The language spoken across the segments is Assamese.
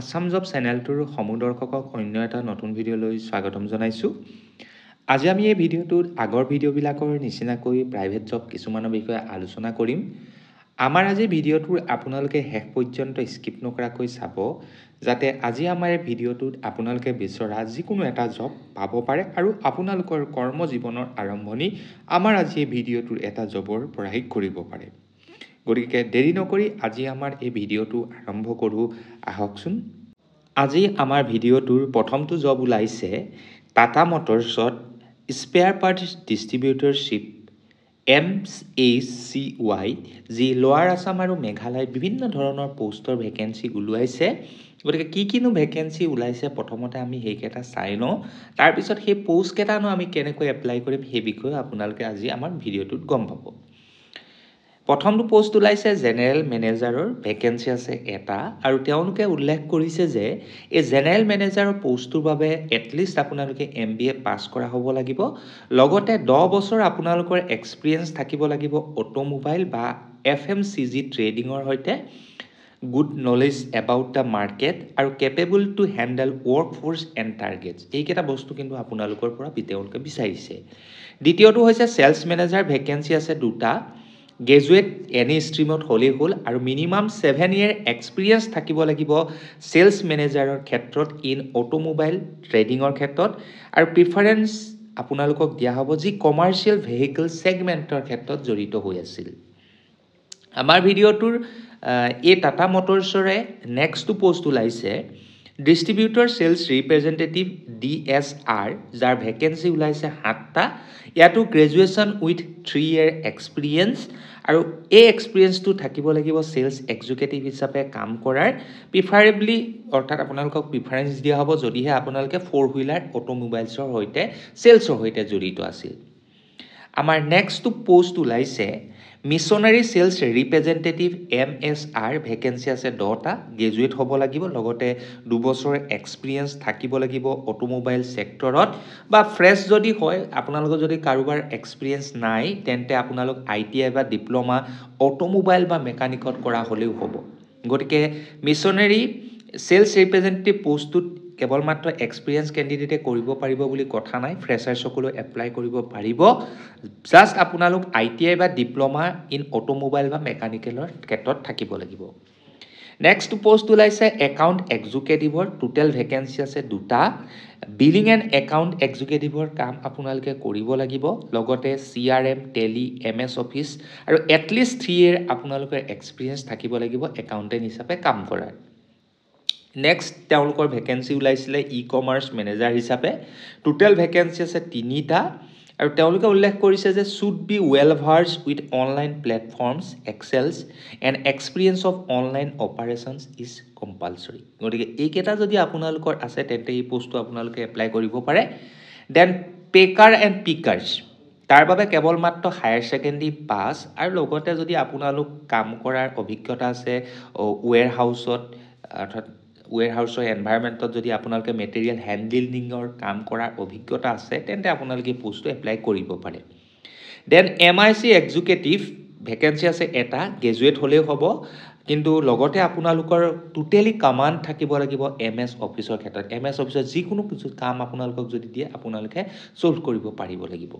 আসাম জব চেনেলটোৰ সমুদৰ্শকক অন্য এটা নতুন ভিডিঅ'লৈ স্বাগতম জনাইছোঁ। আজি আমি এই ভিডিঅ'টোত আগৰ ভিডিঅ'বিলাকৰ নিচিনাকৈ প্ৰাইভেট জব কিছুমানৰ বিষয়ে আলোচনা কৰিম। আমাৰ আজি ভিডিঅ'টোৰ আপোনালোকে শেষ পৰ্যন্ত স্কিপ নকৰাকৈ চাব, যাতে আজি আমাৰ এই ভিডিঅ'টোত আপোনালোকে বিচৰা যিকোনো এটা জব পাব পাৰে আৰু আপোনালোকৰ কৰ্মজীৱনৰ আৰম্ভণি আমাৰ আজি এই ভিডিঅ'টোৰ এটা জবৰ পৰাই কৰিব পাৰে। গতিকে দেৰি নকৰি আজি আমাৰ এই ভিডিঅ'টো আৰম্ভ কৰোঁ আহকচোন। আজি আমাৰ ভিডিঅ'টোৰ প্ৰথমটো জব ওলাইছে টাটা মটৰ্ছত স্পেয়াৰ পাৰ্টছ ডিষ্ট্ৰিবিউটৰশ্বিপ MHCY, যি লোৱাৰ আছাম আৰু মেঘালয়ত বিভিন্ন ধৰণৰ পোষ্টৰ ভেকেঞ্চি ওলাইছে। গতিকে কিনো ভেকেঞ্চি ওলাইছে প্ৰথমতে আমি সেইকেইটা চাই লওঁ, তাৰপিছত সেই পোষ্টকেইটানো আমি কেনেকৈ এপ্লাই কৰিম সেই বিষয়ে আপোনালোকে আজি আমাৰ ভিডিঅ'টোত গম পাব। প্ৰথমটো পোষ্ট ওলাইছে জেনেৰেল মেনেজাৰৰ ভেকেঞ্চি আছে এটা, আৰু তেওঁলোকে উল্লেখ কৰিছে যে এই জেনেৰেল মেনেজাৰৰ পোষ্টটোৰ বাবে এটলিষ্ট আপোনালোকে MBA পাছ কৰা হ'ব লাগিব, লগতে 10 বছৰ আপোনালোকৰ এক্সপিৰিয়েঞ্চ থাকিব লাগিব অটোমোবাইল বা FMCG ট্ৰেডিঙৰ সৈতে, good knowledge about the market আৰু capable to handle work force and targets. এইকেইটা বস্তু কিন্তু আপোনালোকৰ পৰা তেওঁলোকে বিচাৰিছে। দ্বিতীয়টো হৈছে ছেলছ মেনেজাৰ ভেকেঞ্চি আছে দুটা, গ্ৰেজুৱেট এনি ষ্ট্ৰীমত হ'লেই হ'ল আৰু মিনিমাম 7 year এক্সপিৰিয়েঞ্চ থাকিব লাগিব ছেলছ মেনেজাৰৰ ক্ষেত্ৰত ইন অটোমোবাইল ট্ৰেডিঙৰ ক্ষেত্ৰত, আৰু প্ৰিফাৰেঞ্চ আপোনালোকক দিয়া হ'ব যি কমাৰ্চিয়েল ভেহিকল ছেগমেণ্টৰ ক্ষেত্ৰত জড়িত হৈ আছিল। আমাৰ ভিডিঅ'টোৰ এই টাটা মটৰ্ছৰে নেক্সটটো পোষ্ট ওলাইছে ডিষ্ট্ৰিবিউটৰ ছেলছ ৰিপ্ৰেজেণ্টেটিভ DSR, যাৰ ভেকেঞ্চি ওলাইছে 7টা। ইয়াতো গ্ৰেজুৱেশ্যন উইথ 3 year এক্সপিৰিয়েঞ্চ, আৰু এই এক্সপিৰিয়েঞ্চটো থাকিব লাগিব ছেলছ এক্সিকিউটিভ হিচাপে কাম কৰাৰ, প্ৰিফাৰেবলি অৰ্থাৎ আপোনালোকক প্ৰিফাৰেঞ্চ দিয়া হ'ব যদিহে আপোনালোকে 4 wheeler অটোমোবাইলছৰ সৈতে ছেলছৰ সৈতে জড়িত আছিল। আমাৰ নেক্সটটো পোষ্ট ওলাইছে missionary sales representative MSR, vacancy আছে 10টা, গ্ৰেজুৱেট হ'ব লাগিব, লগতে 2 বছৰ এক্সপিৰিয়েঞ্চ থাকিব লাগিব অটোমোবাইল ছেক্টৰত, বা ফ্ৰেছ যদি হয়, আপোনালোকৰ যদি কাৰোবাৰ এক্সপিৰিয়েঞ্চ নাই তেন্তে আপোনালোক ITI বা ডিপ্ল'মা অটোমোবাইল বা মেকানিকত কৰা হ'লেও হ'ব। গতিকে মিছনাৰী ছেলছ ৰিপ্ৰেজেণ্টেটিভ পোষ্টটোত কেৱল মাত্ৰ এক্সপিৰিয়েঞ্চ কেণ্ডিডেটে কৰিব পাৰিব বুলি কথা নাই, ফ্ৰেছাৰ্ছসকলেও এপ্লাই কৰিব পাৰিব। জাষ্ট আপোনালোক ITI বা ডিপ্ল'মা ইন অটোমোবাইল বা মেকানিকেলৰ ক্ষেত্ৰত থাকিব লাগিব। নেক্সট পোষ্ট ওলাইছে একাউণ্ট এক্সিকিউটিভৰ, টোটেল ভেকেঞ্চি আছে 2টা, বিলিং এণ্ড একাউণ্ট এক্সিকিউটিভৰ কাম আপোনালোকে কৰিব লাগিব, লগতে CRM, টেলি, MS অফিচ আৰু এটলিষ্ট 3 year আপোনালোকৰ এক্সপিৰিয়েঞ্চ থাকিব লাগিব একাউণ্টেণ্ট হিচাপে কাম কৰাৰ। নেক্সট তেওঁলোকৰ ভেকেঞ্চি ওলাইছিলে ই-কমাৰ্চ মেনেজাৰ হিচাপে, টোটেল ভেকেঞ্চি আছে 3টা, আৰু তেওঁলোকে উল্লেখ কৰিছে যে should be well versed with online platforms excels and experience of online operations is compulsory. গতিকে এইকেইটা যদি আপোনালোকৰ আছে তেন্তে এই পোষ্টটো আপোনালোকে এপ্লাই কৰিব পাৰে। দেন পেকাৰ এণ্ড পিকাৰ্ছ, তাৰ বাবে কেৱল মাত্ৰ হায়াৰ ছেকেণ্ডেৰী পাছ, আৰু লগতে যদি আপোনালোক কাম কৰাৰ অভিজ্ঞতা আছে ৱেৰ হাউচত, অৰ্থাৎ ৱেৰ হাউচৰ এনভাইৰমেণ্টত যদি আপোনালোকে মেটেৰিয়েল হেণ্ডলিঙৰ কাম কৰাৰ অভিজ্ঞতা আছে তেন্তে আপোনালোকে পোষ্টটো এপ্লাই কৰিব পাৰে। দেন MIC এক্সিকিউটিভ ভেকেঞ্চি আছে এটা, গ্ৰেজুৱেট হ'লেও হ'ব, কিন্তু লগতে আপোনালোকৰ টোটেলি কমাণ্ড থাকিব লাগিব MS অফিচৰ ক্ষেত্ৰত। MS অফিচৰ যিকোনো কাম আপোনালোকক যদি দিয়ে আপোনালোকে ছল্ভ কৰিব পাৰিব লাগিব।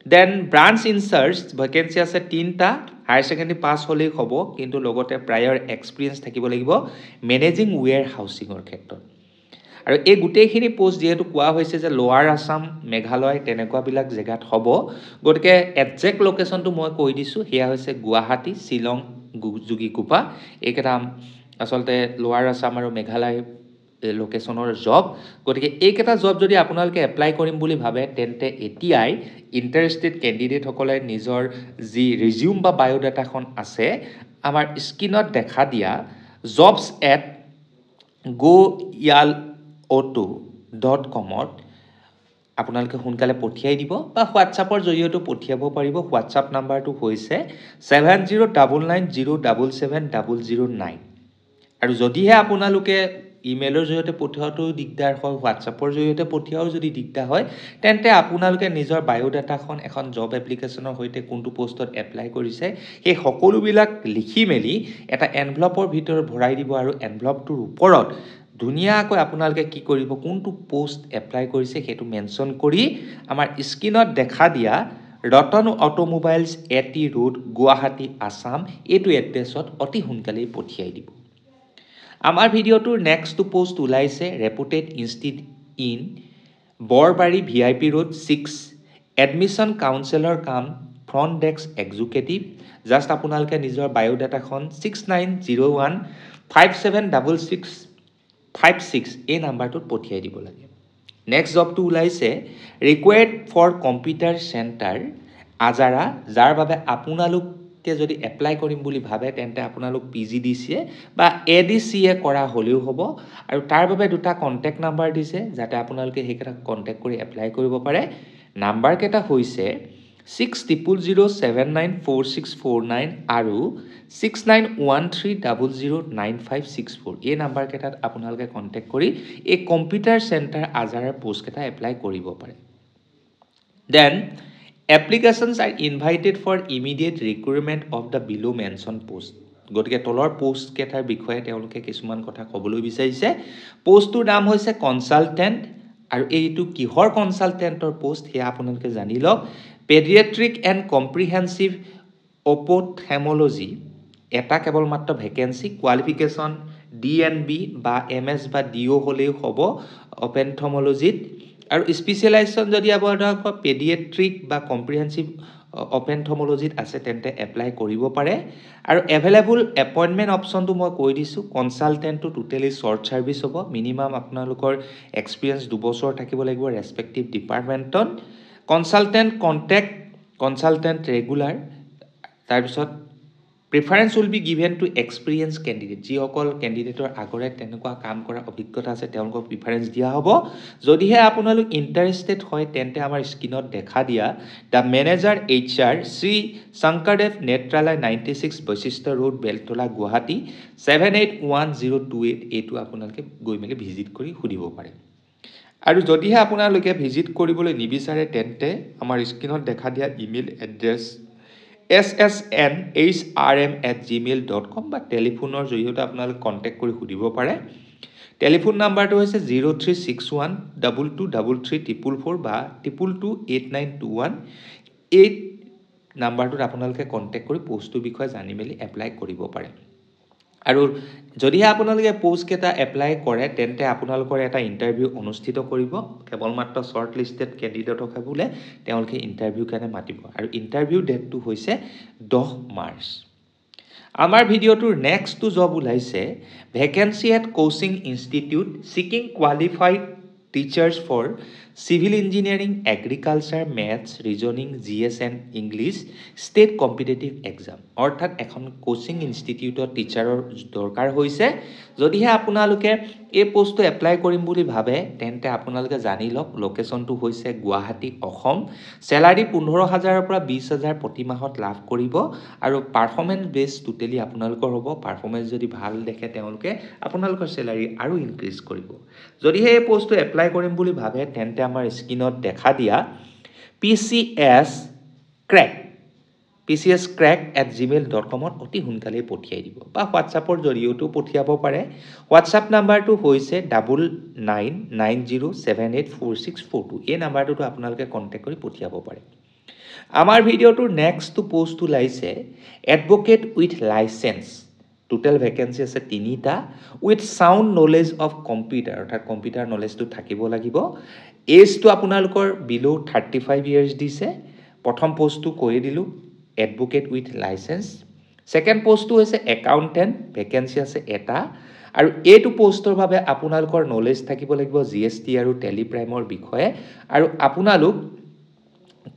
দেন ব্ৰাঞ্চ ইনচাৰ্জ ভেকেঞ্চি আছে 3টা, হায়াৰ ছেকেণ্ডেৰী পাছ হ'লেই হ'ব, কিন্তু লগতে প্ৰায়ৰ এক্সপিৰিয়েঞ্চ থাকিব লাগিব মেনেজিং ৱেৰ হাউচিঙৰ ক্ষেত্ৰত। আৰু এই গোটেইখিনি পোষ্ট যিহেতু কোৱা হৈছে যে লোৱাৰ আছাম, মেঘালয় তেনেকুৱাবিলাক জেগাত হ'ব, গতিকে একজেক্ট লোকেশ্যনটো মই কৈ দিছোঁ, সেয়া হৈছে গুৱাহাটী, শ্বিলং, যোগীঘোপা। এইকেইটা আচলতে লোৱাৰ আছাম আৰু মেঘালয় লোকেশ্যনৰ জব। গতিকে এইকেইটা জব যদি আপোনালোকে এপ্লাই কৰিম বুলি ভাবে তেন্তে এতিয়াই ইণ্টাৰেষ্টেড কেণ্ডিডেটসকলে নিজৰ যি ৰিজিউম বা বায়'ডাটাখন আছে আমাৰ স্ক্ৰীণত দেখা দিয়া jobs@goyalauto.com আপোনালোকে সোনকালে পঠিয়াই দিব, বা হোৱাটছআপৰ জৰিয়তে পঠিয়াব পাৰিব। হোৱাটছআপ নাম্বাৰটো হৈছে 7099077009। আৰু যদিহে আপোনালোকে ইমেইলৰ জৰিয়তে পঠিওৱাটো দিগদাৰ হয়, হোৱাটছআপৰ জৰিয়তে পঠিওৱাও যদি দিগদাৰ হয়, তেন্তে আপোনালোকে নিজৰ বায়োডাটাখন এখন জব এপ্লিকেশ্যনৰ সৈতে কোনটো পোষ্টত এপ্লাই কৰিছে সেই সকলোবিলাক লিখি মেলি এটা এনভেলপৰ ভিতৰত ভৰাই দিব আৰু এনভেলপটোৰ ওপৰত ধুনীয়াকৈ আপোনালোকে কি কৰিব, কোনটো পোষ্ট এপ্লাই কৰিছে সেইটো মেনশ্যন কৰি আমাৰ স্ক্ৰীনত দেখা দিয়া ৰতন অটোমোবাইলছ এটি ৰোড গুৱাহাটী আছাম এইটো এড্ৰেছত অতি সোনকালেই পঠিয়াই দিব। আমাৰ ভিডিঅ'টোৰ নেক্সটটো পোষ্ট ওলাইছে reputed institute in Borbari VIP road 6 admission counsellor কাম ফ্ৰণ্ট ডেস্ক এক্সিকিউটিভ। জাষ্ট আপোনালোকে নিজৰ বায়োডাটাখন 6901576656 এই নাম্বাৰটোত পঠিয়াই দিব লাগে। নেক্সট জবটো ওলাইছে ৰিকুৱাৰ্ড ফৰ কম্পিউটাৰ চেণ্টাৰ আজাৰা, যাৰ বাবে আপোনালোকে যদি এপ্লাই কৰিম বুলি ভাবে তেন্তে আপোনালোক PGDCA বা ADCA কৰা হ'লেও হ'ব আৰু তাৰ বাবে দুটা কণ্টেক্ট নাম্বাৰ দিছে যাতে আপোনালোকে সেইকেইটা কণ্টেক্ট কৰি এপ্লাই কৰিব পাৰে। নাম্বাৰ কেইটা হৈছে 60079464 আৰু 6913009564। এই নাম্বাৰ কেইটাত আপোনালোকে কণ্টেক্ট কৰি এই কম্পিউটাৰ চেণ্টাৰ আজাৰাৰ পোষ্ট কেইটা এপ্লাই কৰিব পাৰে। Then applications are invited for immediate recruitment of the below mentioned post। গতিকে তলৰ পোষ্ট কেইটাৰ বিষয়ে তেওঁলোকে কিছুমান কথা ক'বলৈ বিচাৰিছে। পোষ্টটোৰ নাম হৈছে কনচালটেণ্ট আৰু এইটো কিহৰ কনচালটেণ্টৰ পোষ্ট সেয়া আপোনালোকে জানি লওক। পেডিয়াট্ৰিক এণ্ড কম্প্ৰিহেনচিভ অপথেমোলজি এটা কেৱল মাত্ৰ ভেকেঞ্চি, কোৱালিফিকেশ্যন DNB বা MS বা DO হ'লেও হ'ব অপেনথমোলজিত। আৰু স্পেচিয়েলাইজেশ্যন যদি আপোনালোকৰ পেডিয়াট্ৰিক বা কম্প্ৰিহেনচিভ অপেনথমোলজিত আছে তেন্তে এপ্লাই কৰিব পাৰে। আৰু এভেইলেবল এপইণ্টমেণ্ট অপশ্যনটো মই কৈ দিছোঁ। কনচালটেণ্টটো টোটেলি শ্বৰ্ট ছাৰ্ভিচ হ'ব, মিনিমাম আপোনালোকৰ এক্সপিৰিয়েঞ্চ 2 বছৰ থাকিব লাগিব ৰেছপেক্টিভ ডিপাৰ্টমেণ্টত। Consultant contact consultant regular. তাৰপিছত preference will be given to experience candidate, যিসকল কেণ্ডিডেটৰ আগৰে তেনেকুৱা কাম কৰাৰ অভিজ্ঞতা আছে তেওঁলোকক প্ৰিফাৰেঞ্চ দিয়া হ'ব। যদিহে আপোনালোক ইণ্টাৰেষ্টেড হয় তেন্তে আমাৰ স্ক্ৰীনত দেখা দিয়া the manager HR Shri Sankardev Netralaya 96 বৈশিষ্ট্য ৰোড বেলতলা গুৱাহাটী 781028 এইটো আপোনালোকে গৈ মেলি ভিজিট কৰি সুধিব পাৰে। আৰু যদিহে আপোনালোকে ভিজিট কৰিবলৈ নিবিচাৰে তেন্তে আমাৰ স্ক্ৰীনত দেখা দিয়া ইমেইল এড্ৰেছ ssnhrm@gmail.com বা টেলিফোনৰ জৰিয়তে আপোনালোকে কণ্টেক্ট কৰি সুধিব পাৰে। টেলিফোন নাম্বাৰটো হৈছে 0361223344 বা 222921। এই নাম্বাৰটোত আপোনালোকে কণ্টেক্ট কৰি পোষ্টটোৰ বিষয়ে জানি মেলি এপ্লাই কৰিব পাৰে। আৰু যদিহে আপোনালোকে পোষ্ট কেইটা এপ্লাই কৰে তেন্তে আপোনালোকৰ এটা ইণ্টাৰভিউ অনুষ্ঠিত কৰিব। কেৱল মাত্ৰ শ্বৰ্ট লিষ্টেড কেণ্ডিডেটক বোলে তেওঁলোকে ইণ্টাৰভিউ কাৰণে মাতিব আৰু ইণ্টাৰভিউ ডেটটো হৈছে 10 মাৰ্চ। আমাৰ ভিডিঅ'টোৰ নেক্সটটো জব ওলাইছে vacancy at coaching institute seeking qualified teachers for civil engineering, agriculture, maths, reasoning, GS and English state competitive exam. অৰ্থাৎ এখন কোচিং ইনষ্টিটিউটত টিচাৰৰ দৰকাৰ হৈছে। যদিহে আপোনালোকে এই পোষ্টটো এপ্লাই কৰিম বুলি ভাবে তেন্তে আপোনালোকে জানি লওক লোকেশ্যনটো হৈছে গুৱাহাটী অসম। চেলাৰী 15,000ৰ পৰা 20,000 প্ৰতি মাহত লাভ কৰিব আৰু পাৰফৰ্মেঞ্চ বেছ টোটেলি আপোনালোকৰ হ'ব। পাৰফৰ্মেঞ্চ যদি ভাল দেখে তেওঁলোকে আপোনালোকৰ চেলাৰী আৰু ইনক্ৰিজ কৰিব। যদিহে এই পোষ্টটো এপ্লাই কৰিম বুলি ভাবে তেন্তে আমাৰ স্ক্ৰীনত দেখা দিয়া pcscrack@gmail.com অতি সোনকালেই পঠিয়াই দিব বা হোৱাটছআপৰ জৰিয়তেও পঠিয়াব পাৰে। হোৱাটছআপ নাম্বাৰটো হৈছে 9990784642। এই নাম্বাৰটোতো আপোনালোকে কণ্টেক্ট কৰি পঠিয়াব পাৰে। আমাৰ ভিডিঅ'টোৰ নেক্সটটো পোষ্ট ওলাইছে advocate with licence. Total vacancy আছে 3টা with sound knowledge of computer, অৰ্থাৎ কম্পিউটাৰ নলেজটো থাকিব লাগিব। এজটো আপোনালোকৰ বিল' 35 ইয়াৰ্ছ দিছে। প্ৰথম পোষ্টটো কৈ দিলোঁ এডভোকেট উইথ লাইচেন্স। ছেকেণ্ড পোষ্টটো হৈছে একাউণ্টেণ্ট, ভেকেঞ্চি আছে 1টা আৰু এইটো পোষ্টৰ বাবে আপোনালোকৰ নলেজ থাকিব লাগিব GST আৰু টেলিপ্ৰাইমৰ বিষয়ে। আৰু আপোনালোক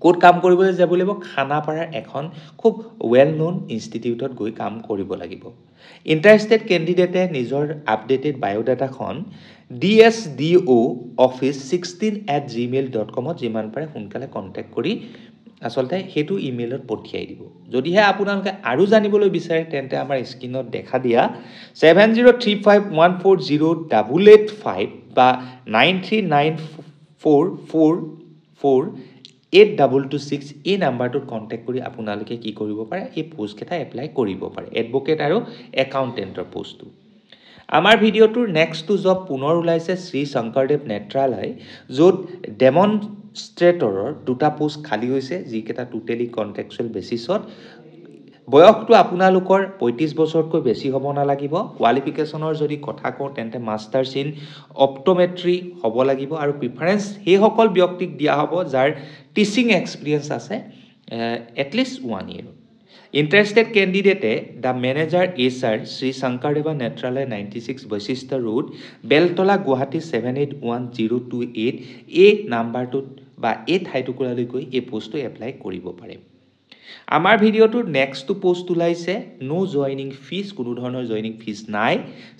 ক'ত কাম কৰিবলৈ যাব লাগিব? খানাপাৰাৰ এখন খুব ৱেল ন'ন ইনষ্টিটিউটত গৈ কাম কৰিব লাগিব। ইণ্টাৰেষ্টেড কেণ্ডিডেটে নিজৰ আপডেটেড বায়োডাটাখন DSDO office16@gmail.com যিমান পাৰে সোনকালে কণ্টেক্ট কৰি আচলতে সেইটো ইমেইলত পঠিয়াই দিব যদিহে আপোনালোকে আৰু জানিবলৈ বিচাৰে তেন্তে আমাৰ স্ক্ৰীনত দেখা দিয়া 7035140885 বা 9394448226 এই নাম্বাৰটোত কণ্টেক্ট কৰি আপোনালোকে কি কৰিব পাৰে এই পোষ্টকেইটা এপ্লাই কৰিব পাৰে এডভোকেট আৰু একাউণ্টেণ্টৰ পোষ্টটো আমাৰ ভিডিঅ'টোৰ নেক্সটটো জব পুনৰ ওলাইছে শ্ৰী শংকৰদেৱ নেত্ৰালয় য'ত ডেমনষ্ট্ৰেটৰৰ দুটা পোষ্ট খালী হৈছে যিকেইটা টোটেলি কণ্ট্ৰেকচুৱেল বেচিছত বয়সটো আপোনালোকৰ 35 বছৰতকৈ বেছি হ'ব নালাগিব কোৱালিফিকেশ্যনৰ যদি কথা কওঁ তেন্তে মাষ্টাৰ্ছ ইন অপ্টোমেট্ৰি হ'ব লাগিব আৰু প্ৰিফাৰেঞ্চ সেইসকল ব্যক্তিক দিয়া হ'ব যাৰ টিচিং এক্সপিৰিয়েঞ্চ আছে at least 1 year Interested candidate the manager HR Sri Sankaradeva Netralaya 96 Vasistha Road Beltola Guwahati 781028 এই নাম্বাৰটোত বা এই ঠাইটুকুৰালৈ গৈ এই পোষ্টটো এপ্লাই কৰিব পাৰে আমাৰ ভিডিঅ'টোৰ নেক্সট পোষ্ট ওলাইছে নো জয়নিং ফিজ কোনো ধৰণৰ জয়নিং ফিজ নাই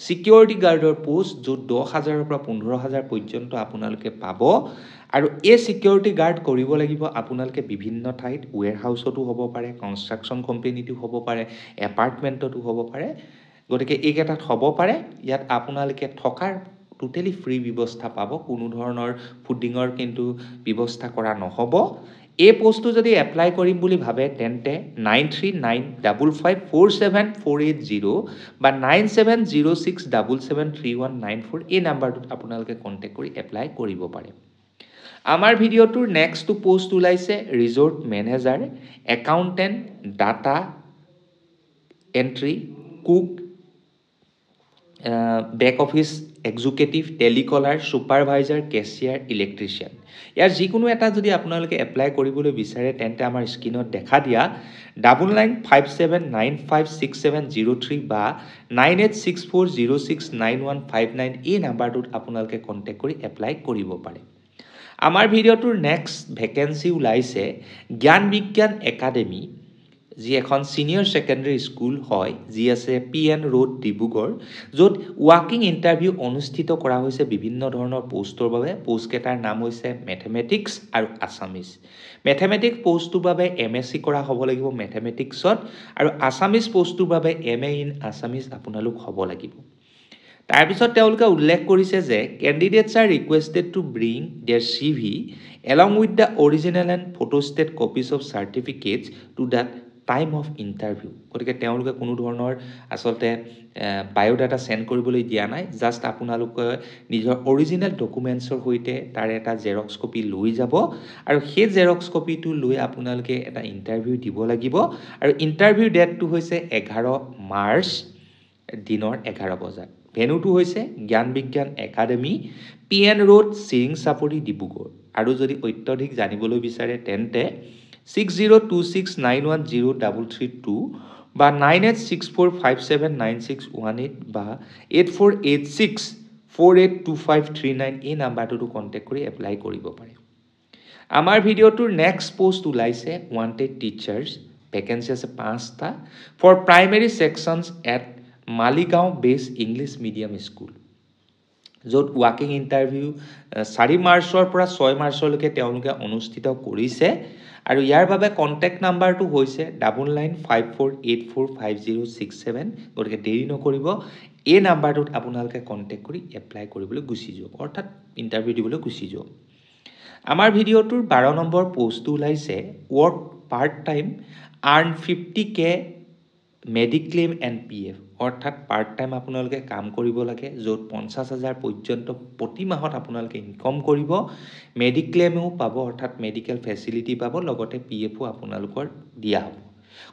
সিকিউৰিটি গাৰ্ডৰ পোষ্ট য'ত 10,000 ৰ পৰা 15,000 পৰ্যন্ত আপোনালোকে পাব আৰু এই সিকিউৰিটি গাৰ্ড কৰিব লাগিব আপোনালোকে বিভিন্ন ঠাইত ওয়্যাৰহাউছতো হ'ব পাৰে কনষ্ট্ৰাকচন কোম্পানীটো হ'ব পাৰে এপাৰ্টমেণ্টতো হ'ব পাৰে গতিকে এইকেইটাত হ'ব পাৰে ইয়াত আপোনালোকে থকাৰ টোটেলি ফ্ৰী ব্যৱস্থা পাব কোনো ধৰণৰ ফুডিঙৰ কিন্তু ব্যৱস্থা কৰা নহ'ব এই পোষ্টটো যদি এপ্লাই কৰিম বুলি ভাবে তেন্তে 9395547480 বা 9706773194 এই নাম্বাৰটোত আপোনালোকে কন্টেক্ট কৰি এপ্লাই কৰিব পাৰে আমাৰ ভিডিঅ'টোৰ নেক্সট পোষ্ট ওলাইছে resort manager accountant data entry cook back office executive telecaller supervisor cashier electrician ইয়াৰ যিকোনো এটা যদি আপোনালোকে এপ্লাই কৰিবলৈ বিচাৰে তেন্তে আমাৰ স্ক্ৰীনত দেখা দিয়া 9957956703 বা 9864069159 এই নাম্বাৰটোত আপোনালোকে কন্টেক্ট কৰি এপ্লাই কৰিব পাৰে আমাৰ ভিডিঅ'টোৰ নেক্সট ভেকেন্সি ওলাইছে জ্ঞান বিজ্ঞান একাডেমি যি এখন সিনিয়ৰ সেকেন্ডাৰী স্কুল হয় যি আছে পিএন ৰোড ডিব্ৰুগড় য'ত ৱাকিং ইন্টাৰভিউ অনুষ্ঠিত কৰা হৈছে বিভিন্ন ধৰণৰ পোষ্টৰ বাবে পোষ্টকেটাৰ নাম হৈছে মেথমেটিক্স আৰু আছামিজ মেথমেটিক্স পোষ্টটোৰ বাবে এমএসসি কৰা হ'ব লাগিব মেথমেটিক্সত আৰু আছামিজ পোষ্টটোৰ বাবে এমএ ইন আছামিজ আপোনালোক হ'ব লাগিব তাৰ পিছত তেওঁলোকে উল্লেখ কৰিছে যে candidates are requested to bring their CV along with the original and photostat copies of certificates to that time of interview গতিকে তেওঁলোকে কোনো ধৰণৰ আসলতে বায়োডাটা সেন্ড কৰিবলৈ দিয়া নাই জাস্ট আপোনালোকে নিজৰ অৰিজিনাল ডকুমেন্টছৰ সৈতে তাৰ এটা জেৰক্স কপি লৈ যাব আৰু সেই জেৰক্স কপিটো লৈ আপোনালোকে এটা ইন্টাৰভিউ দিব লাগিব আৰু ইন্টাৰভিউ ডেটটো হৈছে 11 মাৰ্চ দিনৰ 11 বজাত ভেনুটো হৈছে জ্ঞান বিজ্ঞান একাডেমি পিএন ৰোড সিং চাপৰি ডিব্ৰুগড় আৰু যদি অত্যধিক জানিবলৈ বিচাৰে তেন্তে 6026910332 বা 9864579618 বা 8486482539 এই নাম্বাৰটোতো কন্টেক্ট কৰি এপ্লাই কৰিব পাৰে আমাৰ ভিডিঅ'টোৰ নেক্সট পোষ্ট ওলাইছে ওয়ান্টেড টিচাৰ্স ভেকেন্সি আছে 5টা for primary sections at Maligaon base English medium school য'ত ৱাকিং ইন্টাৰভিউ 4 মাৰ্চৰ পৰা 6 মাৰ্চলৈকে তেওঁলোকে অনুষ্ঠিত কৰিছে আৰু ইয়াৰ বাবে কন্টেক্ট নাম্বাৰটো হৈছে 9954845067 গতিকে দেৰি নকৰিব এই নাম্বাৰটোত আপোনালোকে কন্টেক্ট কৰি এপ্লাই কৰিবলৈ গুচি যাওক অৰ্থাৎ ইন্টাৰভিউ দিবলৈ গুচি যাওক আমাৰ ভিডিঅ'টোৰ 12 নম্বৰ পোষ্টটো ওলাইছে work part time আৰ্ন 50k mediclaim and PF অৰ্থাৎ পাৰ্ট টাইম আপোনালোকে কাম কৰিব লাগে য'ত 50,000 পৰ্যন্ত প্ৰতি মাহত আপোনালোকে ইনকম কৰিব মেডিক্লেমও পাব অৰ্থাৎ মেডিকেল ফেচিলিটি পাব লগতে পিএফও আপোনালোকৰ দিয়া হ'ব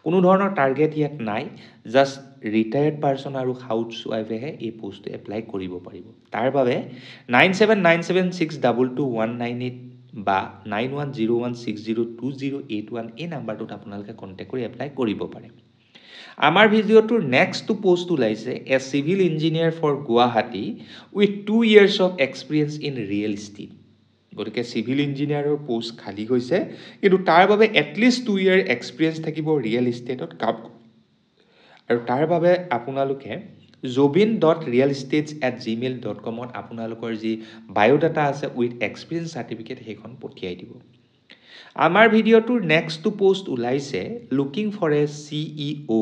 কোনো ধৰণৰ টাৰ্গেট ইয়াত নাই জাস্ট ৰিটায়াৰ্ড পাৰ্সন আৰু হাউচ ওয়াইফেহে এই পোষ্টটো এপ্লাই কৰিব পাৰিব তাৰ বাবে 9797622198 বা 9101602081 এই নাম্বাৰটোত আপোনালোকে কন্টেক্ট কৰি এপ্লাই কৰিব পাৰে আমাৰ ভিডিঅ'টোৰ নেক্সট পোষ্ট ওলাইছে a civil engineer for Guwahati with 2 years of experience in real estate গতিকে সিভিল ইঞ্জিনিয়াৰৰ পোষ্ট খালী হৈছে কিন্তু তাৰ বাবে এটলিষ্ট 2 year এক্সপিৰিয়েন্স থাকিব ৰিয়েল এষ্টেটত কাম আৰু তাৰ বাবে আপোনালোকে jobin.realestates@gmail.com আপোনালোকৰ যি বায়োডাটা আছে উইথ এক্সপিৰিয়েন্স সাৰ্টিফিকেট সেইখন পঠিয়াই দিব আমাৰ ভিডিঅ'টোৰ নেক্সটটো পোষ্ট ওলাইছে looking for a CEO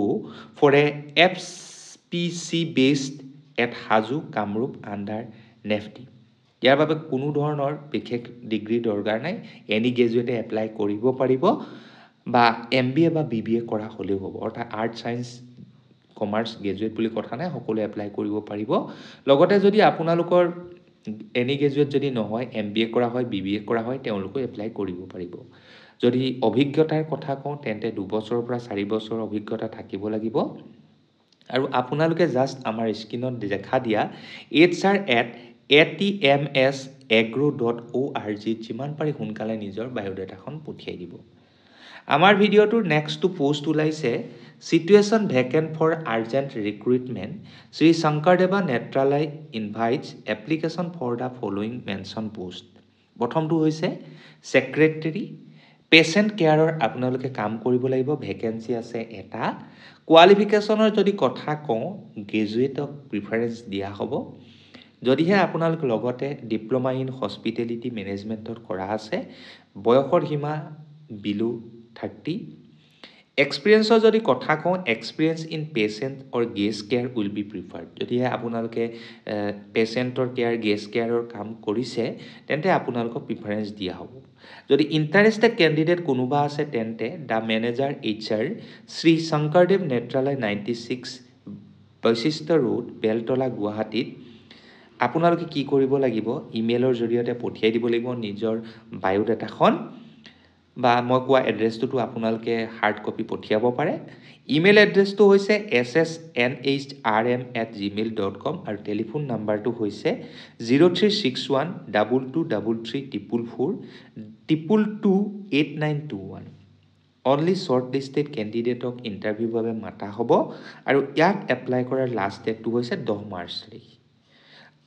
for a FPC based at Hajo Kamrup under নেফটি। ইয়াৰ বাবে কোনো ধৰণৰ বিশেষ ডিগ্ৰী দৰকাৰ নাই, এনি গ্ৰেজুৱেটে এপ্লাই কৰিব পাৰিব বা MBA বা BBA কৰা হ'লেও হ'ব, অৰ্থাৎ আৰ্ট ছায়েন্স কমাৰ্চ গ্ৰেজুৱেট বুলি কথা নাই, সকলোৱে এপ্লাই কৰিব পাৰিব। লগতে যদি আপোনালোকৰ এনি গ্ৰেজুৱেট যদি নহয়, MBA কৰা হয়, BBA কৰা হয়, তেওঁলোকেও এপ্লাই কৰিব পাৰিব। যদি অভিজ্ঞতাৰ কথা কওঁ তেন্তে 2 বছৰৰ পৰা 4 বছৰৰ অভিজ্ঞতা থাকিব লাগিব। আৰু আপোনালোকে জাষ্ট আমাৰ স্ক্ৰীনত দেখা দিয়া hr@atmsagro.org যিমান পাৰি সোনকালে নিজৰ বায়'ডাটাখন পঠিয়াই দিব। আমাৰ ভিডিঅ'টোৰ নেক্সটটো পোষ্ট ওলাইছে situation vacant for urgent recruitment Shri Sankardeva Netralaya invites application for the following mention post. প্ৰথমটো হৈছে ছেক্ৰেটেৰী পেচেণ্ট কেয়াৰৰ আপোনালোকে কাম কৰিব লাগিব, ভেকেঞ্চি আছে এটা। কোৱালিফিকেশ্যনৰ যদি কথা কওঁ গ্ৰেজুৱেটক প্ৰিফাৰেঞ্চ দিয়া হ'ব। যদিহে আপোনালোক লগতে ডিপ্ল'মা ইন হস্পিটেলিটি মেনেজমেণ্টত কৰা আছে, বয়সৰ সীমা বিলো 30। এক্সপিৰিয়েঞ্চৰ যদি কথা কওঁ experience in patient or guest care will be preferred. যদিহে আপোনালোকে পেচেণ্টৰ কেয়াৰ গেষ্ট কেয়াৰৰ কাম কৰিছে তেন্তে আপোনালোকক প্ৰিফাৰেঞ্চ দিয়া হ'ব। যদি ইণ্টাৰেষ্টেড কেণ্ডিডেট কোনোবা আছে তেন্তে the manager HR Shri Sankardev Netralaya 96 বৈশিষ্ট্য ৰোড বেলতলা গুৱাহাটীত আপোনালোকে কি কৰিব লাগিব, ইমেইলৰ জৰিয়তে পঠিয়াই দিব লাগিব নিজৰ বায়'ডাটাখন, বা মই কোৱা এড্ৰেছটোতো আপোনালোকে হাৰ্ড কপি পঠিয়াব পাৰে। ইমেইল এড্ৰেছটো হৈছে ssnhrm@gmail.com আৰু টেলিফোন নাম্বাৰটো হৈছে 0361223344 2228921। অনলি শ্বৰ্ট লিষ্টেড কেণ্ডিডেটক ইণ্টাৰভিউৰ বাবে মাতা হ'ব আৰু ইয়াক এপ্লাই কৰাৰ লাষ্ট ডেটটো হৈছে 10 মাৰ্চ তাৰিখ।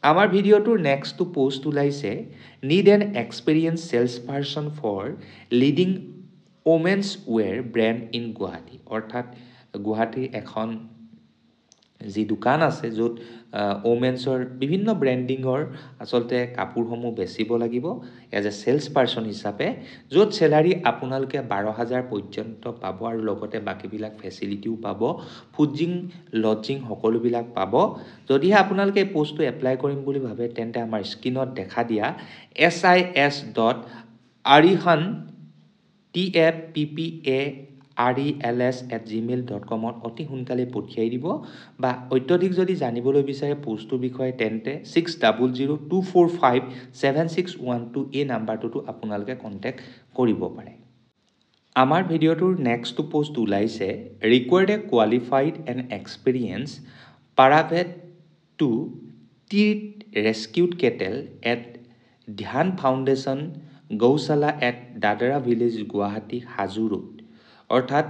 আমাৰ ভিডিঅ'টোৰ নেক্সটটো পোষ্ট ওলাইছে need an experience sales person for leading women's wear brand in Guwahati. অৰ্থাৎ গুৱাহাটীৰ এখন যি দোকান আছে য'ত ওমেন্সৰ বিভিন্ন ব্ৰেণ্ডিঙৰ আচলতে কাপোৰসমূহ বেচিব লাগিব এজ এ ছেলছ পাৰ্চন হিচাপে, য'ত চেলাৰী আপোনালোকে 12,000 পৰ্যন্ত পাব আৰু লগতে বাকীবিলাক ফেচিলিটিও পাব, ফুডিং লজিং সকলোবিলাক পাব। যদিহে আপোনালোকে এই পোষ্টটো এপ্লাই কৰিম বুলি ভাবে তেন্তে আমাৰ স্ক্ৰীনত দেখা দিয়া sis.arihan@gmail.com অতি সোনকালে পঠিয়াই দিব। বা অত্যধিক যদি জানিবলৈ বিচাৰে পোষ্টটোৰ বিষয়ে তেন্তে 6002457612 এই নাম্বাৰটোতো আপোনালোকে কণ্টেক্ট কৰিব পাৰে। আমাৰ ভিডিঅ'টোৰ নেক্সটটো পোষ্ট ওলাইছে required a qualified and experience paravet to treat rescued cattle at Dhyan foundation Gaushala at Dadra village Guwahati Hajo road. অৰ্থাৎ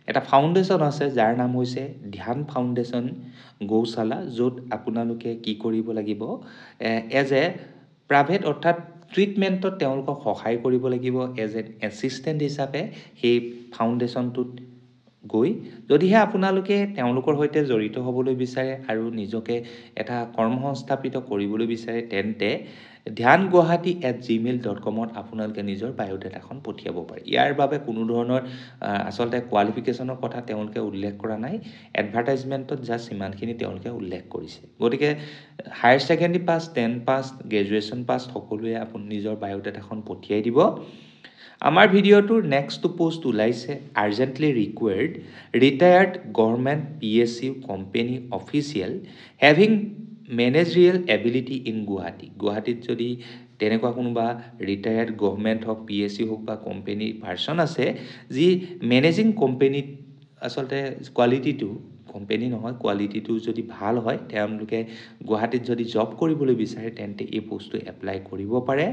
এটা ফাউণ্ডেশ্যন আছে যাৰ নাম হৈছে ধ্যান ফাউণ্ডেশ্যন গৌশালা, য'ত আপোনালোকে কি কৰিব লাগিব এজ এ প্ৰাইভেট অৰ্থাৎ ট্ৰিটমেণ্টত তেওঁলোকক সহায় কৰিব লাগিব এজ এন এছিষ্টেণ্ট হিচাপে সেই ফাউণ্ডেশ্যনটোত গৈ। যদিহে আপোনালোকে তেওঁলোকৰ সৈতে জড়িত হ'বলৈ বিচাৰে আৰু নিজকে এটা কৰ্মসংস্থাপিত কৰিবলৈ বিচাৰে তেন্তে dhyanguwahati@gmail.com আপোনালোকে নিজৰ বায়'ডাটাখন পঠিয়াব পাৰে। ইয়াৰ বাবে কোনো ধৰণৰ আচলতে কোৱালিফিকেশ্যনৰ কথা তেওঁলোকে উল্লেখ কৰা নাই, এডভাৰটাইজমেণ্টত জাষ্ট সিমানখিনি তেওঁলোকে উল্লেখ কৰিছে। গতিকে higher secondary pass, 10 pass, graduation pass সকলোৱে আপুনি নিজৰ বায়'ডাটাখন পঠিয়াই দিব। আমাৰ ভিডিঅ'টোৰ নেক্সটটো পোষ্ট ওলাইছে urgently required retired government PSU company official having managerial ability in Guwahati. গুৱাহাটীত যদি তেনেকুৱা কোনোবা ৰিটায়াৰ্ড গভৰ্ণমেণ্ট হওক PSU হওক বা কোম্পানী পাৰ্চন আছে যি মেনেজিং কোম্পানীত আচলতে কোৱালিটিটো যদি ভাল হয় তেওঁলোকে গুৱাহাটীত যদি জব কৰিবলৈ বিচাৰে তেন্তে এই পোষ্টটো এপ্লাই কৰিব পাৰে।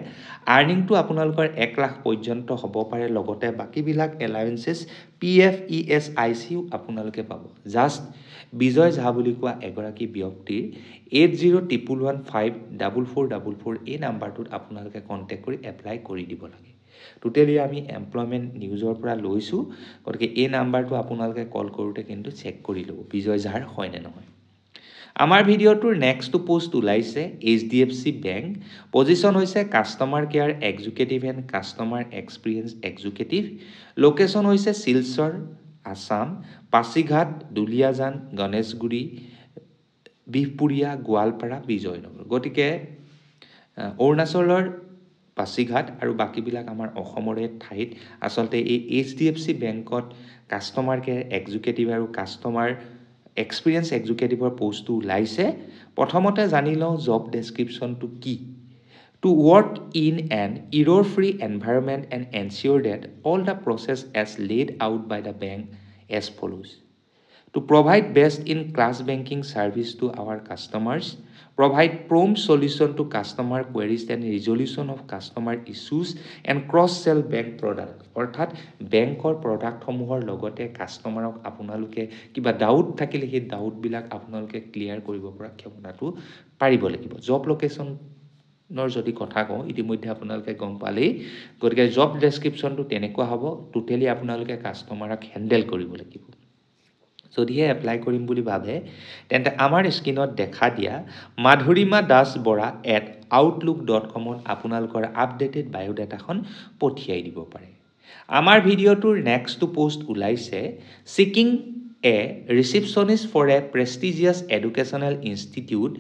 আৰ্নিংটো আপোনালোকৰ 1 লাখ পৰ্যন্ত হ'ব পাৰে, লগতে বাকীবিলাক এলাৱেঞ্চেছ PF ESICও আপোনালোকে পাব। জাষ্ট বিজয় ঝা বুলি কোৱা এগৰাকী ব্যক্তিৰ 8011154444 এই নাম্বাৰটোত আপোনালোকে কণ্টেক্ট কৰি এপ্লাই কৰি দিব লাগে। টোটেলি আমি এমপ্লয়মেণ্ট নিউজৰ পৰা লৈছোঁ, গতিকে এই নাম্বাৰটো আপোনালোকে কল কৰোঁতে কিন্তু চেক কৰি ল'ব বিজয় ঝাৰ হয় নে নহয়। আমাৰ ভিডিঅ'টোৰ নেক্সট পোষ্ট ওলাইছে HDFC বেংক পজিশন হৈছে customer care executive and customer experience executive location হৈছে শিলচৰ আসাম পাছিঘাট দুলিয়াজান গণেশগুৰি বিহপুৰীয়া গোৱালপাৰা বিজয়নগৰ গতিকে অৰুণাচলৰ পাছিঘাট আৰু বাকীবিলাক আমাৰ অসমৰে ঠাইত আচলতে এই HDFC বেংকত কাষ্টমাৰ কেয়াৰ এক্সিকিউটিভ আৰু কাষ্টমাৰ এক্সপিৰিয়েন্স এক্সিকিউটিভৰ পোষ্টটো ওলাইছে প্ৰথমতে জানি লওঁ জব ডেছক্ৰিপশ্যনটো কি to work in an error-free environment and ensure that all the process as laid out by the bank as follows. To provide best-in-class banking service to our customers, provide prompt solution to customer queries and resolution of customer issues and cross-sell bank product. অৰ্থাৎ বেংকৰ প্ৰডাক্টসমূহৰ লগতে কাষ্টমাৰক আপোনালোকে কিবা ডাউট থাকিলে সেই ডাউটবিলাক আপোনালোকে ক্লিয়াৰ কৰিব পৰা ক্ষমতাটো পাৰিব লাগিব জব লোকেশ্যন যদি কথা কওঁ ইতিমধ্যে আপোনালোকে গম পালেই গতিকে জব ডেছক্ৰিপশ্যনটো তেনেকুৱা হ'ব টোটেলি আপোনালোকে কাষ্টমাৰক হেণ্ডেল কৰিব লাগিব যদিহে এপ্লাই কৰিম বুলি ভাবে তেন্তে আমাৰ স্ক্ৰীনত দেখা দিয়া মাধুৰিমা দাস বৰা @outlook.com ত আপোনালোকৰ আপডেটেড বায়োডাটাখন পঠিয়াই দিব পাৰে আমাৰ ভিডিঅ'টোৰ নেক্সট পোষ্ট ওলাইছে seeking a receptionist for a prestigious educational institute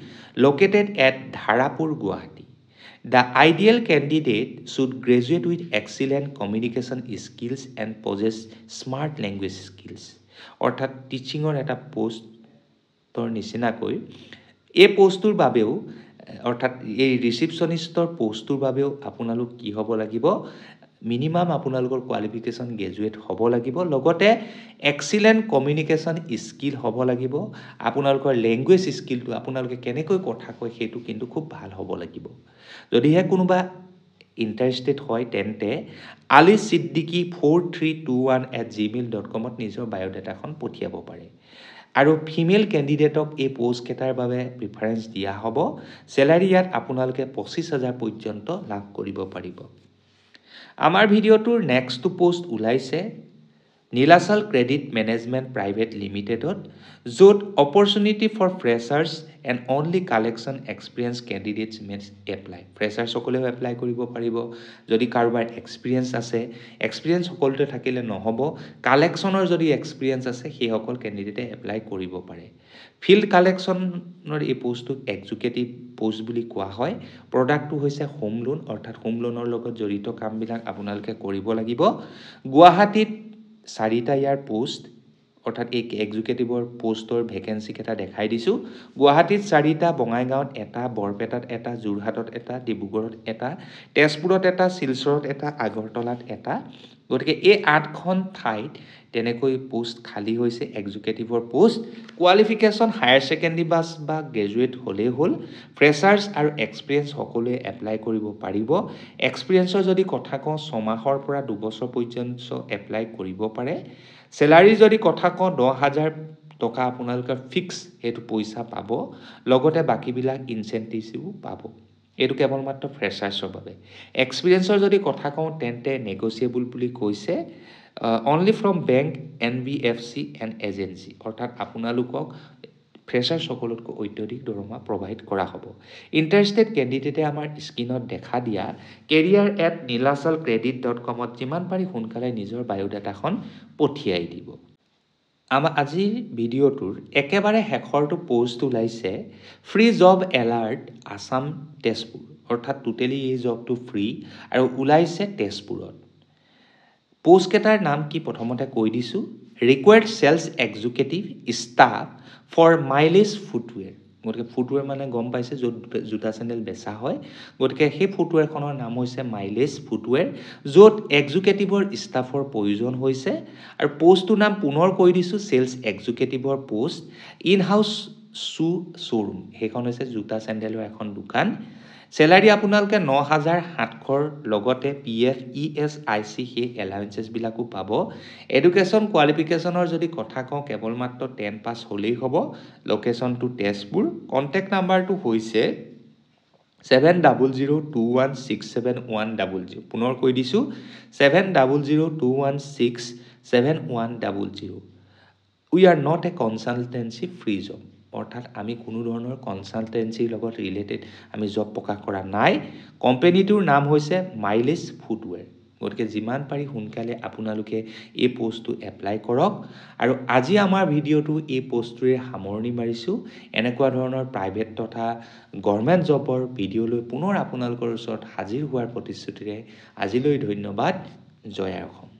located at Dharapur, Guwahati. The ideal candidate should graduate with excellent communication skills and possess smart language skills. অৰ্থাৎ টিচিঙৰ এটা পোষ্টৰ নিচিনাকৈ এই পোষ্টটোৰ বাবেও অৰ্থাৎ এই ৰিচিপশ্যনিষ্টৰ পোষ্টটোৰ বাবেও আপোনালোক কি হ'ব লাগিব মিনিমাম আপোনালোকৰ কোৱালিফিকেশ্যন গ্ৰেজুৱেট হ'ব লাগিব লগতে এক্সিলেণ্ট কমিউনিকেশ্যন স্কিল হ'ব লাগিব আপোনালোকৰ লেংগুৱেজ স্কিলটো আপোনালোকে কেনেকৈ কথা কয় সেইটো কিন্তু খুব ভাল হ'ব লাগিব যদিহে কোনোবা ইণ্টাৰেষ্টেড হয় তেন্তে alisiddiqui4321@gmail.com ত নিজৰ বায়োডাটাখন পঠিয়াব পাৰে আৰু ফিমেল কেণ্ডিডেটক এই পোষ্ট কেইটাৰ বাবে প্ৰিফাৰেন্স দিয়া হ'ব চেলাৰী ইয়াত আপোনালোকে 25,000 পৰ্যন্ত লাভ কৰিব পাৰিব আমাৰ ভিডিঅ'টোৰ নেক্সট পোষ্ট ওলাইছে নীলাচল ক্ৰেডিট মেনেজমেণ্ট প্ৰাইভেট লিমিটেডত য'ত opportunity for freshers and only collection experience candidates means apply ফ্ৰেছাৰ্ছসকলেও এপ্লাই কৰিব পাৰিব যদি কাৰোবাৰ এক্সপিৰিয়েঞ্চ আছে এক্সপিৰিয়েঞ্চ সকলোতে থাকিলে নহ'ব কালেকশ্যনৰ যদি এক্সপিৰিয়েঞ্চ আছে সেইসকল কেণ্ডিডেটে এপ্লাই কৰিব পাৰে ফিল্ড কালেকশ্যনৰ এই পোষ্টটোক এক্সিকিউটিভ পোষ্ট বুলি কোৱা হয় প্ৰডাক্টটো হৈছে হোম লোন অৰ্থাৎ হোম লোনৰ লগত জড়িত কামবিলাক আপোনালোকে কৰিব লাগিব গুৱাহাটীত 4টা ইয়াৰ পোষ্ট অৰ্থাৎ এই এক্সিকিউটিভৰ পোষ্টৰ ভেকেন্সি কেইটা দেখাই দিছোঁ গুৱাহাটীত 4টা বঙাইগাঁৱত এটা বৰপেটাত এটা যোৰহাটত এটা ডিব্ৰুগড়ত এটা তেজপুৰত এটা শিলচৰত এটা আগৰতলাত এটা গতিকে এই 8খন ঠাইত তেনেকৈ পোষ্ট খালী হৈছে এক্সিকিউটিভৰ পোষ্ট কোৱালিফিকেশ্যন হায়াৰ ছেকেণ্ডেৰী বা গ্ৰেজুৱেট হ'লেই হ'ল ফ্ৰেছাৰ্ছ আৰু এক্সপিৰিয়েঞ্চ সকলোৱে এপ্লাই কৰিব পাৰিব এক্সপিৰিয়েঞ্চৰ যদি কথা কওঁ 6 মাহৰ পৰা 2 বছৰ পৰ্যন্ত এপ্লাই কৰিব পাৰে চেলাৰী যদি কথা কওঁ 10,000 টকা আপোনালোকে ফিক্স সেইটো পইচা পাব লগতে বাকীবিলাক ইনচেন্টিভও পাব এইটো কেৱল মাত্ৰ ফ্ৰেছাৰ্ছৰ বাবে এক্সপিৰিয়েঞ্চৰ যদি কথা কওঁ তেন্তে নেগচিয়েবল বুলি কৈছে only from bank NBFC and agency অৰ্থাৎ আপোনালোকক ফ্ৰেছাৰ্ছ সকলোতকৈ অত্যধিক দৰমহা প্ৰভাইড কৰা হ'ব ইণ্টাৰেষ্টেড কেণ্ডিডেটে আমাৰ স্ক্ৰীনত দেখা দিয়া career@nilachalcredit.com ত যিমান পাৰি সোনকালে নিজৰ বায়োডাটাখন পঠিয়াই দিব আমাৰ আজিৰ ভিডিঅ'টোৰ একেবাৰে শেষৰটো পোষ্ট ওলাইছে free job alert Assam Tezpur অৰ্থাৎ টোটেলি এই জবটো ফ্ৰী আৰু ওলাইছে তেজপুৰত পোষ্ট কেইটাৰ নাম কি প্ৰথমতে কৈ দিছোঁ required sales executive staff for mileage footwear গতিকে ফুটৱেৰ মানে গম পাইছে য'ত জোতা চেণ্ডেল বেচা হয় গতিকে সেই ফুটৱেৰখনৰ নাম হৈছে মাইলেজ ফুটৱেৰ য'ত এক্সিকিউটিভৰ ষ্টাফৰ প্ৰয়োজন হৈছে আৰু পোষ্টটোৰ নাম পুনৰ কৈ দিছোঁ চেলছ এক্সিকিউটিভৰ পোষ্ট ইন হাউচ শ্ব'ৰুম সেইখন হৈছে জোতা চেণ্ডেলৰ এখন দোকান চেলাৰী আপোনালোকে 9,700 লগতে PF ESIC সেই এলাউন্সেছবিলাকো পাব এডুকেশ্যন কোৱালিফিকেশ্যনৰ যদি কথা কওঁ কেৱল মাত্ৰ 10 পাছ হ'লেই হ'ব লোকেশ্যনটো তেজপুৰ কণ্টেক্ট নাম্বাৰটো হৈছে 7002167100 পুনৰ কৈ দিছোঁ 7002167100 we are not a consultancy free job অৰ্থাৎ আমি কোনো ধৰণৰ কনচালটেঞ্চিৰ লগত ৰিলেটেড আমি জব প্ৰকাশ কৰা নাই কোম্পানীটোৰ নাম হৈছে মাইলেজ ফুটৱেৰ গতিকে যিমান পাৰি সোনকালে আপোনালোকে এই পোষ্টটো এপ্লাই কৰক আৰু আজি আমাৰ ভিডিঅ'টো এই পোষ্টটোৰে সামৰণি মাৰিছোঁ এনেকুৱা ধৰণৰ প্ৰাইভেট তথা গভৰ্ণমেণ্ট জবৰ ভিডিঅ' লৈ পুনৰ আপোনালোকৰ ওচৰত হাজিৰ হোৱাৰ প্ৰতিশ্ৰুতিৰে আজিলৈ ধন্যবাদ জয় আই অসম